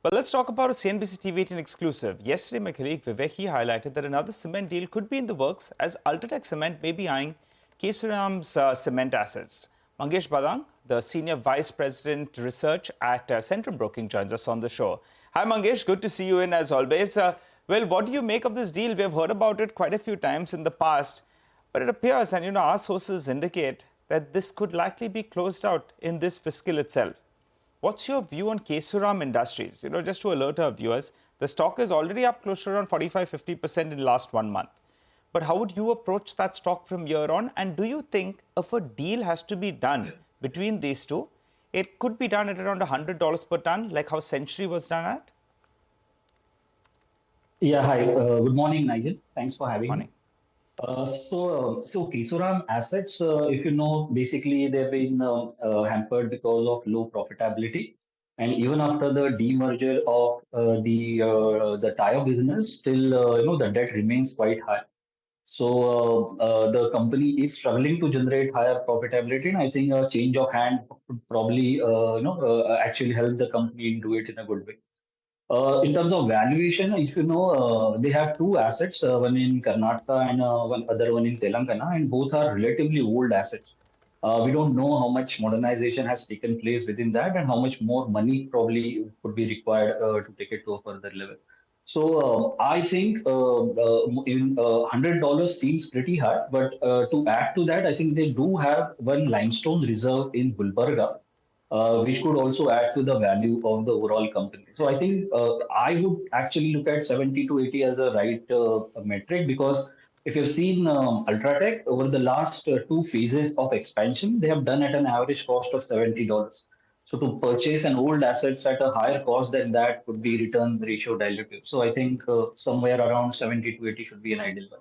Well, let's talk about a CNBC-TV18 exclusive. Yesterday, my colleague Vivek highlighted that another cement deal could be in the works as UltraTech Cement may be eyeing Kesoram's cement assets. Mangesh Bhadang, the Senior Vice President Research at Centrum Broking, joins us on the show. Hi, Mangesh. Good to see you in as always. Well, what do you make of this deal? We have heard about it quite a few times in the past, but it appears, and our sources indicate that this could likely be closed out in this fiscal itself. What's your view on Kesoram Industries? Just to alert our viewers, the stock is already up close to around 45-50% in the last 1 month. But how would you approach that stock from here on? And do you think if a deal has to be done between these two, it could be done at around $100 per ton, like how Century was done at? Yeah, hi. Good morning, Nigel. Thanks for having me. Morning. So Kesoram assets, if you know, basically they've been hampered because of low profitability, and even after the demerger of the tire business, still the debt remains quite high. So the company is struggling to generate higher profitability, and I think a change of hand would probably actually help the company do it in a good way. In terms of valuation, if you know, they have two assets, one in Karnataka and one other one in Telangana, and both are relatively old assets. We don't know how much modernization has taken place within that and how much more money probably would be required to take it to a further level. So I think in $100 seems pretty high, but to add to that, I think they do have one limestone reserve in Gulbarga, which could also add to the value of the overall company. So I think I would actually look at 70 to 80 as a right metric, because if you've seen UltraTech over the last two phases of expansion, they have done at an average cost of $70. So to purchase an old assets at a higher cost than that would be return ratio dilutive. So I think somewhere around 70 to 80 should be an ideal one.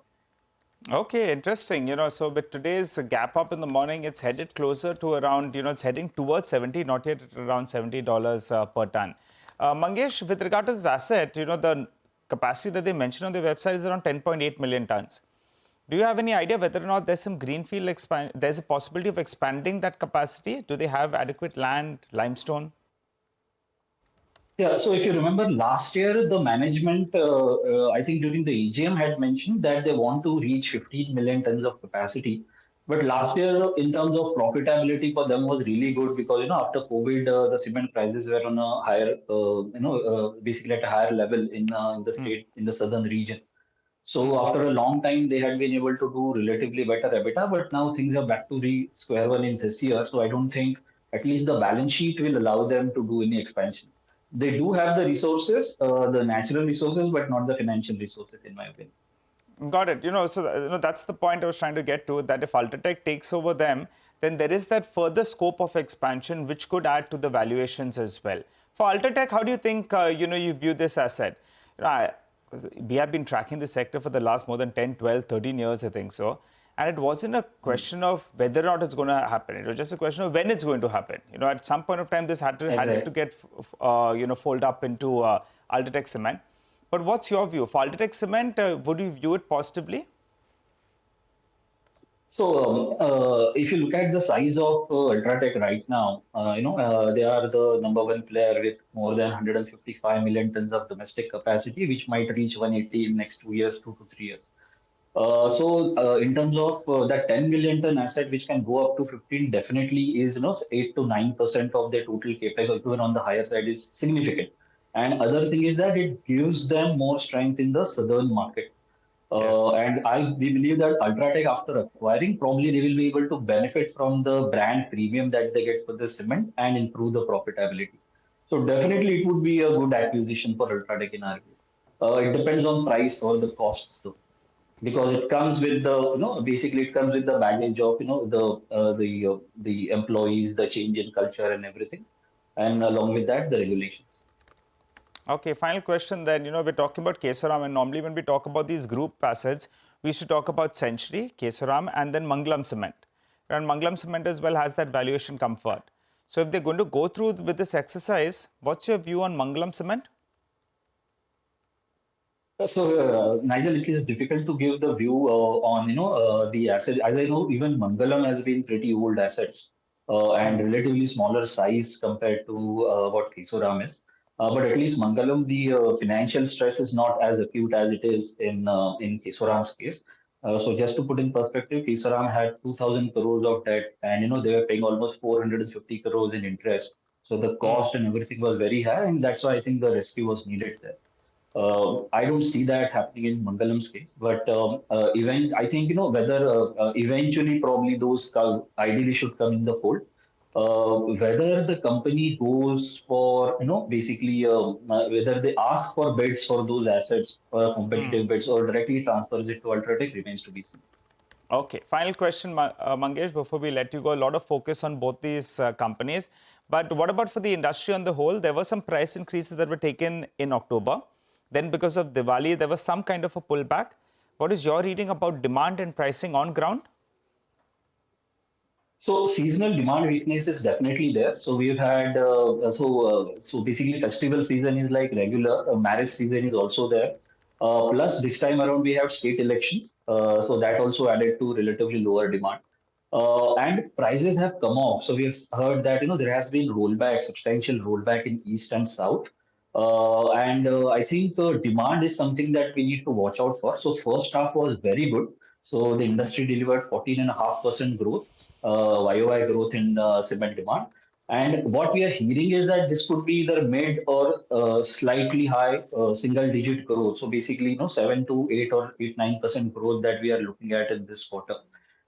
Okay, interesting. So with today's gap up in the morning, it's headed closer to around, it's heading towards 70, not yet at around $70 per ton. Mangesh, with regard to this asset, the capacity that they mentioned on their website is around 10.8 million tons. Do you have any idea whether or not there's some greenfield there's a possibility of expanding that capacity? Do they have adequate land, limestone? Yeah, so if you remember last year, the management, I think during the AGM had mentioned that they want to reach 15 million tons of capacity. But last year, in terms of profitability for them was really good because, after COVID, the cement prices were on a higher, basically at a higher level in the state, in the southern region. So after a long time, they had been able to do relatively better EBITDA, but now things are back to the square one in this year. So I don't think at least the balance sheet will allow them to do any expansion. They do have the resources, the natural resources, but not the financial resources, in my opinion. Got it. So that's the point I was trying to get to, that if UltraTech takes over them, then there is that further scope of expansion which could add to the valuations as well. For UltraTech, how do you think, you view this asset? We have been tracking the sector for the last more than 10, 12, 13 years, I think so. And it wasn't a question of whether or not it's going to happen. It was just a question of when it's going to happen. At some point of time, this had to get, fold up into UltraTech Cement. But what's your view? For UltraTech Cement, would you view it positively? So, if you look at the size of UltraTech right now, they are the number one player with more than 155 million tons of domestic capacity, which might reach 180 in next 2 years, 2 to 3 years. So, in terms of that 10 million ton asset, which can go up to 15, definitely is 8 to 9% of their total capex, or even on the higher side, is significant. And other thing is that it gives them more strength in the southern market. And we believe that UltraTech, after acquiring, probably they will be able to benefit from the brand premium that they get for the cement and improve the profitability. So definitely it would be a good acquisition for UltraTech in our view. It depends on price or the cost though, because it comes with the basically it comes with the baggage of the employees, the change in culture and everything, and along with that the regulations. Okay, final question then. We're talking about Kesoram, and normally when we talk about these group assets, we should talk about Century, Kesoram, and then Mangalam Cement. And Mangalam Cement as well has that valuation comfort. So if they're going to go through with this exercise, what's your view on Mangalam Cement? So, Nigel, it is difficult to give the view on the asset. As I know, even Mangalam has been pretty old assets and relatively smaller size compared to what Kesoram is. But at least Mangalam, the financial stress is not as acute as it is in Kesoram's case. So just to put in perspective, Kesoram had 2,000 crores of debt, and they were paying almost 450 crores in interest. So the cost and everything was very high, and that's why I think the rescue was needed there. I don't see that happening in Mangalam's case, but I think whether eventually probably ideally should come in the fold. Whether the company goes for basically whether they ask for bids for those assets or competitive bids or directly transfers it to UltraTech remains to be seen. Okay, final question, Mangesh, before we let you go. A lot of focus on both these companies. But what about for the industry on the whole? There were some price increases that were taken in October. Then because of Diwali, there was some kind of a pullback. What is your reading about demand and pricing on ground? So seasonal demand weakness is definitely there. So we've had so basically festival season is like regular. Marriage season is also there. Plus this time around we have state elections. So that also added to relatively lower demand. And prices have come off. So we have heard that there has been rollback, substantial rollback in east and south. And I think demand is something that we need to watch out for. So first half was very good. So the industry delivered 14.5% growth, YOY growth in cement demand. And what we are hearing is that this could be either mid or slightly high single digit growth. So basically, 7 to 8 or 8-9% growth that we are looking at in this quarter.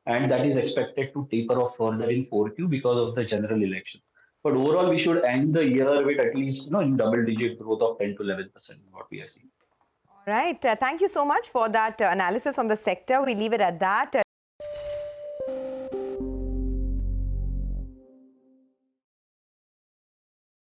And that is expected to taper off further in 4Q because of the general elections. But overall, we should end the year with at least in double digit growth of 10 to 11% is what we are seeing. All right. Thank you so much for that analysis on the sector. We leave it at that.